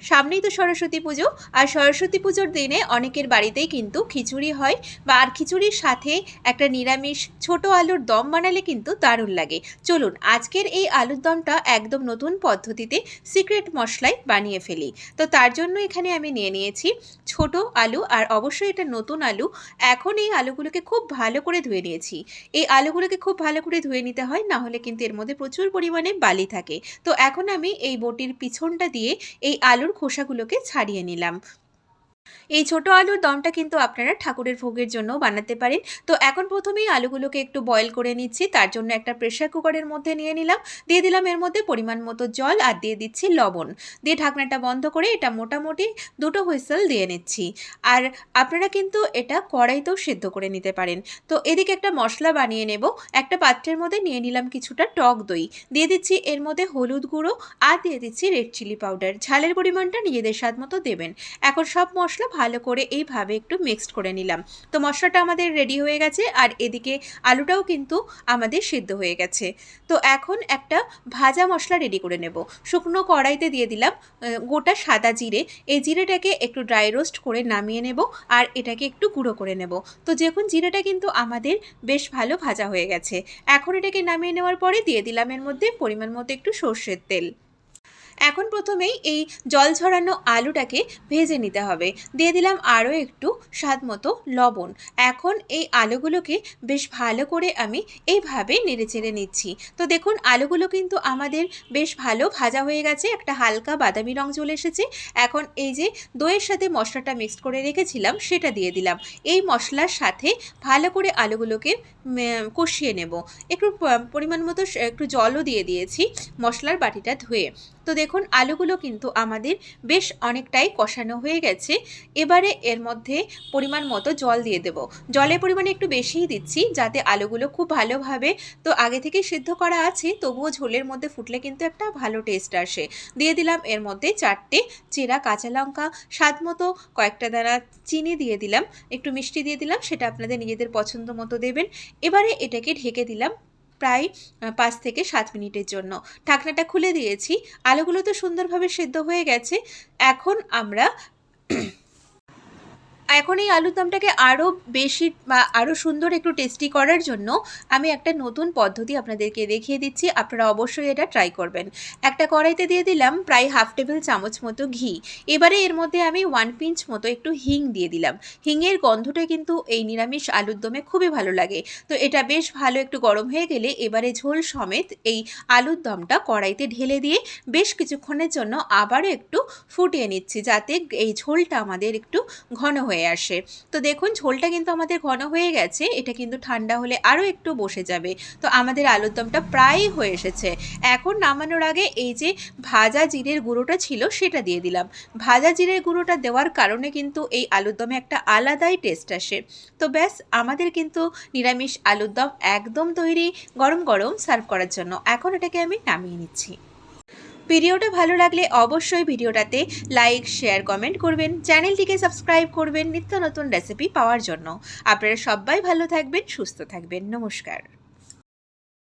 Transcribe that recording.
সামনেই তো সরস্বতী পুজো, আর সরস্বতী পুজোর দিনে অনেকের বাড়িতেই কিন্তু খিচুড়ি হয়, বা আর খিচুড়ির সাথে একটা নিরামিষ ছোট আলুর দম বানালে কিন্তু দারুণ লাগে। চলুন আজকের এই আলুর দমটা একদম নতুন পদ্ধতিতে সিক্রেট মশলায় বানিয়ে ফেলি। তো তার জন্য এখানে আমি নিয়ে নিয়েছি ছোট আলু, আর অবশ্যই এটা নতুন আলু। এখন এই আলুগুলোকে খুব ভালো করে ধুয়ে নিয়েছি। এই আলুগুলোকে খুব ভালো করে ধুয়ে নিতে হয়, না হলে কিন্তু এর মধ্যে প্রচুর পরিমাণে বালি থাকে। তো এখন আমি এই বটির পিছনটা দিয়ে এই আলুর খোসাগুলোকে ছাড়িয়ে নিলাম। এই ছোট আলুর দমটা কিন্তু আপনারা ঠাকুরের ভোগের জন্য বানাতে পারেন। তো এখন প্রথমেই আলুগুলোকে একটু বয়েল করে নিচ্ছি। তার জন্য একটা প্রেসার কুকারের মধ্যে নিয়ে নিলাম, দিয়ে দিলাম এর মধ্যে পরিমাণ মতো জল, আর দিয়ে দিচ্ছি লবণ, দিয়ে ঢাকনাটা বন্ধ করে এটা মোটামুটি 2টো হুইসেল দিয়ে নিচ্ছি। আর আপনারা কিন্তু এটা কড়াইতেও সেদ্ধ করে নিতে পারেন। তো এদিকে একটা মশলা বানিয়ে নেব। একটা পাত্রের মধ্যে নিয়ে নিলাম কিছুটা টক দই, দিয়ে দিচ্ছি এর মধ্যে হলুদ গুঁড়ো, আর দিয়ে দিচ্ছি রেড চিলি পাউডার। ঝালের পরিমাণটা নিজেদের স্বাদ মতো দেবেন। এখন সব মশলা ভালো করে এইভাবে একটু মিক্সড করে নিলাম। তো মশলাটা আমাদের রেডি হয়ে গেছে, আর এদিকে আলুটাও কিন্তু আমাদের সিদ্ধ হয়ে গেছে। তো এখন একটা ভাজা মশলা রেডি করে নেব। শুকনো কড়াইতে দিয়ে দিলাম গোটা সাদা জিরে। এই জিরেটাকে একটু ড্রাই রোস্ট করে নামিয়ে নেব, আর এটাকে একটু গুঁড়ো করে নেব। তো দেখুন জিরেটা কিন্তু আমাদের বেশ ভালো ভাজা হয়ে গেছে। এখন এটাকে নামিয়ে নেওয়ার পরে দিয়ে দিলাম এর মধ্যে পরিমাণ মতো একটু সর্ষের তেল। এখন প্রথমেই এই জল ঝরানো আলুটাকে ভেজে নিতে হবে। দিয়ে দিলাম আরও একটু স্বাদ মতো লবণ। এখন এই আলুগুলোকে বেশ ভালো করে আমি এইভাবে নেড়েচেড়ে নিচ্ছি। তো দেখুন আলুগুলো কিন্তু আমাদের বেশ ভালো ভাজা হয়ে গেছে, একটা হালকা বাদামি রং চলে এসেছে। এখন এই যে দইয়ের সাথে মশলাটা মিক্সড করে রেখেছিলাম সেটা দিয়ে দিলাম। এই মশলার সাথে ভালো করে আলুগুলোকে কষিয়ে নেব। একটু পরিমাণ মতো একটু জলও দিয়ে দিয়েছি মশলার বাটিটা ধুয়ে। তো দেখুন আলুগুলো কিন্তু আমাদের বেশ অনেকটাই কষানো হয়ে গেছে। এবারে এর মধ্যে পরিমাণ মতো জল দিয়ে দেব। জলের পরিমাণ একটু বেশিই দিচ্ছি, যাতে আলুগুলো খুব ভালোভাবে, তো আগে থেকে সিদ্ধ করা আছে তবুও ঝোলের মধ্যে ফুটলে কিন্তু একটা ভালো টেস্ট আসে। দিয়ে দিলাম এর মধ্যে 4টে চেরা কাঁচা লঙ্কা, স্বাদ মতো কয়েকটা দানা চিনি দিয়ে দিলাম, একটু মিষ্টি দিয়ে দিলাম, সেটা আপনাদের নিজেদের পছন্দ মতো দেবেন। এবারে এটাকে ঢেকে দিলাম প্রায় 5 থেকে 7 মিনিটের জন্য। ঢাকনাটা খুলে দিয়েছি। আলুগুলো তো সুন্দরভাবে সেদ্ধ হয়ে গেছে। এখন আমরা এই আলুর দমটাকে আরও বেশি বা আরও সুন্দর একটু টেস্টি করার জন্য আমি একটা নতুন পদ্ধতি আপনাদেরকে দেখিয়ে দিচ্ছি। আপনারা অবশ্যই এটা ট্রাই করবেন। একটা কড়াইতে দিয়ে দিলাম প্রায় 1/2 টেবিল চামচ মতো ঘি। এবারে এর মধ্যে আমি 1 পিঞ্চ মতো একটু হিং দিয়ে দিলাম। হিংয়ের গন্ধটা কিন্তু এই নিরামিষ আলুর দমে খুবই ভালো লাগে। তো এটা বেশ ভালো একটু গরম হয়ে গেলে এবারে ঝোল সমেত এই আলুর দমটা কড়াইতে ঢেলে দিয়ে বেশ কিছুক্ষণের জন্য আবারও একটু ফুটিয়ে নিচ্ছি, যাতে এই ঝোলটা আমাদের একটু ঘন হয়ে আসে। তো দেখুন ঝোলটা কিন্তু আমাদের ঘন হয়ে গেছে, এটা কিন্তু ঠান্ডা হলে আরও একটু বসে যাবে। তো আমাদের আলুর দমটা প্রায় হয়ে এসেছে। এখন নামানোর আগে এই যে ভাজা জিরের গুঁড়োটা ছিল সেটা দিয়ে দিলাম। ভাজা জিরের গুঁড়োটা দেওয়ার কারণে কিন্তু এই আলুর দমে একটা আলাদাই টেস্ট আসে। তো ব্যাস আমাদের কিন্তু নিরামিষ আলুর দম একদম তৈরি, গরম গরম সার্ভ করার জন্য। এখন এটাকে আমি নামিয়ে নিচ্ছি। ভিডিওটা ভালো লাগলে অবশ্যই ভিডিওটাতে লাইক, শেয়ার, কমেন্ট করবেন। চ্যানেলটিকে সাবস্ক্রাইব করবেন নিত্য নতুন রেসিপি পাওয়ার জন্য। আপনারা সবাই ভালো থাকবেন, সুস্থ থাকবেন। নমস্কার।